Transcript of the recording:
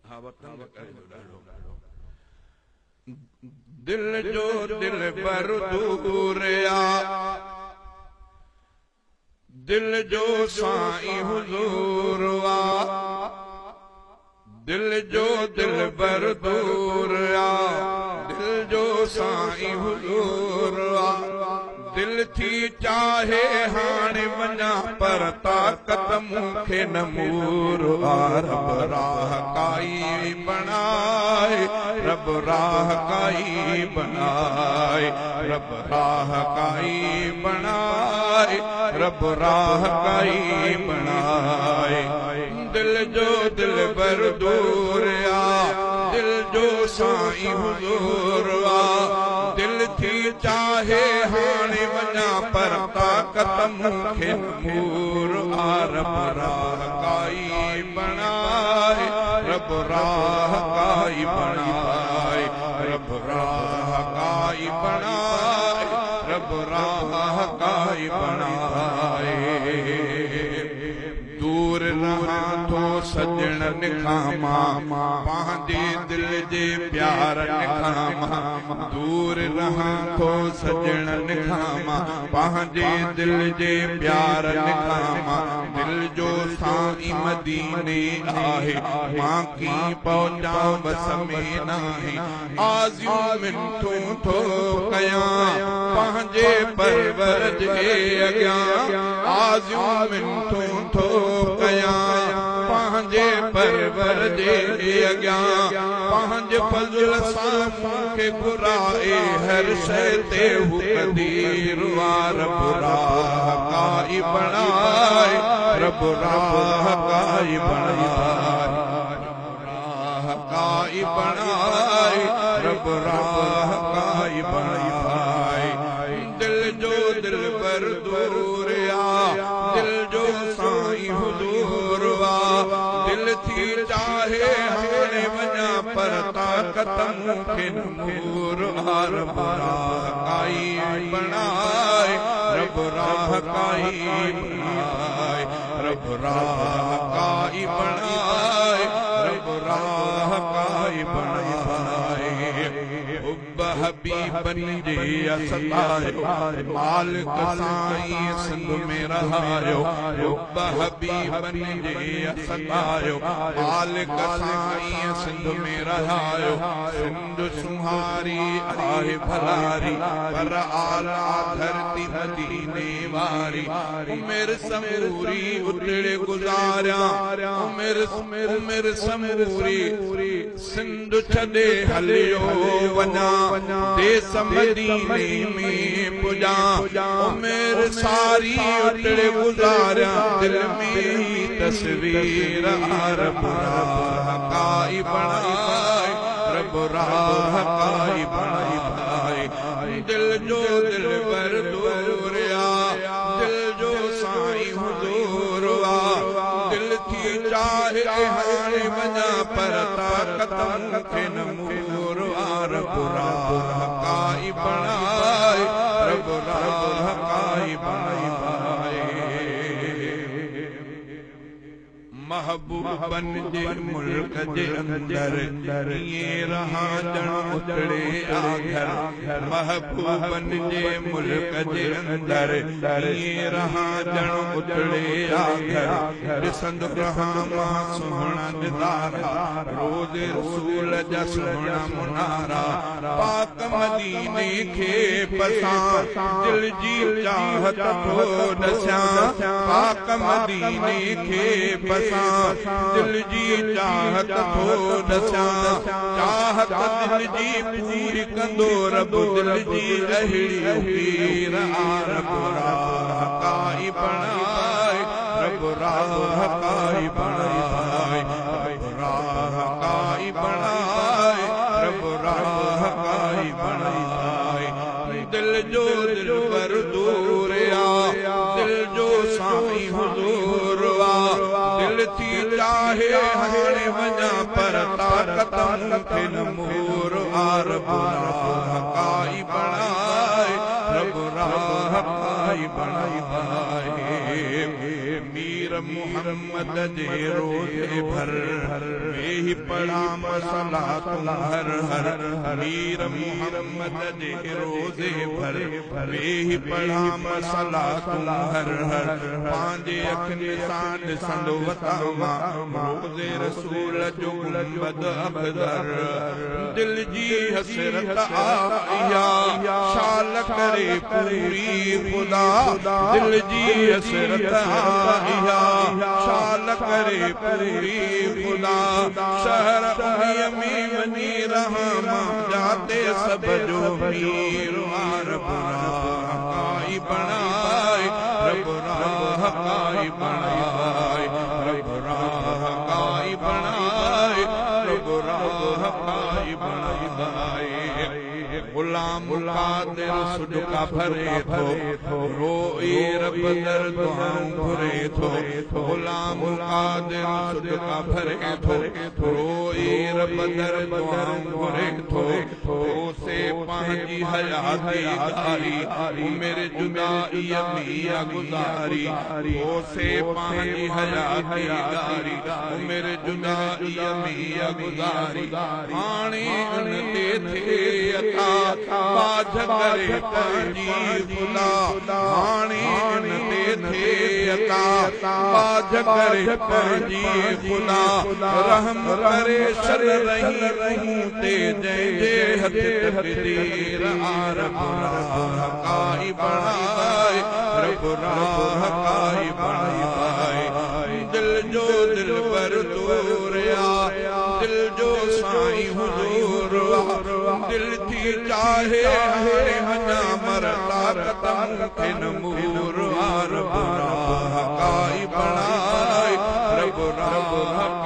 हा वतन करे ॾाढो दिल जो दिल बर दूर आ दिल जो साईं हुजूर आ दिल जो दिल बर दूर आ दिल जो साईं हुजूर आ दिल थी चाहे हाणे वञा पर ताक़त मूंखे न मूर आ रब राह काई बनाए रब राह काई बनाए रब राह काई बनाए रब राह काई बनाए दिल जो दिल बर दूर आ दिल जो साईं हुजूर आ दिल थी चाहे हाणे वञा पर ताक़त मूंखे मूर आ रब राह काई बनाए रब राह काई बनाए रब राह काई बनाए रब राह काई बनाए दूर रहा तो सजण निखामा पंहिंजे दिल जे प्यार निखामा दूर रहा तो सजण निखामा पंहिंजे दिल जे प्यार निखामा दिल जो साईं मदीने आहे मां की पहुंचा बस में नाहे आज़ियूं मिनथूं थो कयां पंहिंजे परवर जे अॻियां आज़ियूं मिनथूं थो कयां पंहिंजे परवर जे अॻियां पंहिंजे फज़ल सां मूंखे घुराए हर शइ ते हू क़दीर आ रब राह काई बनाए रब राह काई बनाए राह काई बनाए रब राह काई बनाए दिल जो दिल बर दूर आ दिल जो साईं हुजूर आ दिल थी चाहे हाणे वञा पर ताक़त मूंखे न मूर आ रब राह काई बनाए रब राह काई बनाए रब राह काई बनाए रब राह काई बनाए हबीबन जे सतायो मालिक साईं सिंध में रहायो हबीबन जे सतायो मालिक साईं सिंध में रहायो सिंध सुहारी आहे भलारी पर आला धरती मदीने वारी उमिर समूरी उजड़े गुज़ारिया उमिर समूरी सिंध छॾे हलियो वञा देश मदीने में पुजा उमिर सारी उजड़े गुज़ारिया दिल में तस्वीर रब राह काई बनाए रब राह काई बनाए दिल जो दिल बर दूर आ दिल जो साईं हुजूर आ दिल थी चाहे हाणे वञा पर ताक़त मूंखे न मूर आ रब राह काई बनाए रब राह काई बनाए महबूबन जे मुल्क जे अंदर ये रहा जण उतड़े आघर महबूबन जे मुल्क जे अंदर ये रहा जण उतड़े आघर ॾिसंद रहा मां सुहिणा दिदारा रोज़ रसूल जा सुहिणा मुनारा पाक मदीने खे पसां दिल जी चाहत थो ॾसियां पाक मदीने खे पसां दिल जी चाहत थो ॾसां चाहत दिल जी पूरी कंदो रब दिल जी अहिड़ी पीर आ रब राह काई बनाए रब राह काई बनाए रब राह काई बनाए रब राह काई बनाए दिल जो दिल बर दूर आ दिल जो साईं हुजूर आ दिल थी चाहे हाणे वञा पर ताक़त मूंखे न मूर आ रब राह काई बनाए रब राह काई बनाए मीर मोहम्मद जे रोज़े भर में ही पढ़ा मसला तुम हर हर मीर मोहम्मद जे रोज़े भर में ही पढ़ा मसला तुम हर हर पांजे अखियुनि सां ॾिसंदो वतामा रोज़े रसूल जो गुंबद अबदर दिल जी हसरत आया शाल करे पूरी खुदा दिल जी हसरत आया शाल करे पूरी खुदा शहर में वनी रहा जाते सब जो मीर रब हकाई बनाए रब हकाई बनाए रब हकाई बनाए रब हकाई बनाए गुलाम कादिर सुडका भरे थो रोई रब दर दुआऊं घुरे थो गुलाम कादिर सुडका भरे थो रोई रब दर दुआऊं घुरे थो से पंहिंजी हयाती गारी उमिरि जुदाई मिया गुज़ारी से पंहिंजी हयाती गारी उमिरि जुदाई मिया गुज़ारी हाणे उन ते थे अता बाझ करे पंहिंजी खुदा हाणे उन ते थे अता बाझ करे पंहिंजी खुदा रहम करे शर रही ते जंहिंजे हथ तक़दीर रब हकाई बनाए रब हकाई बनाए दिल जो दिल पर तोरिया दिल जो साईं हुजूर दिल थी चाहे अञा मरता कदम खे नमूर रब हकाई बनाए रब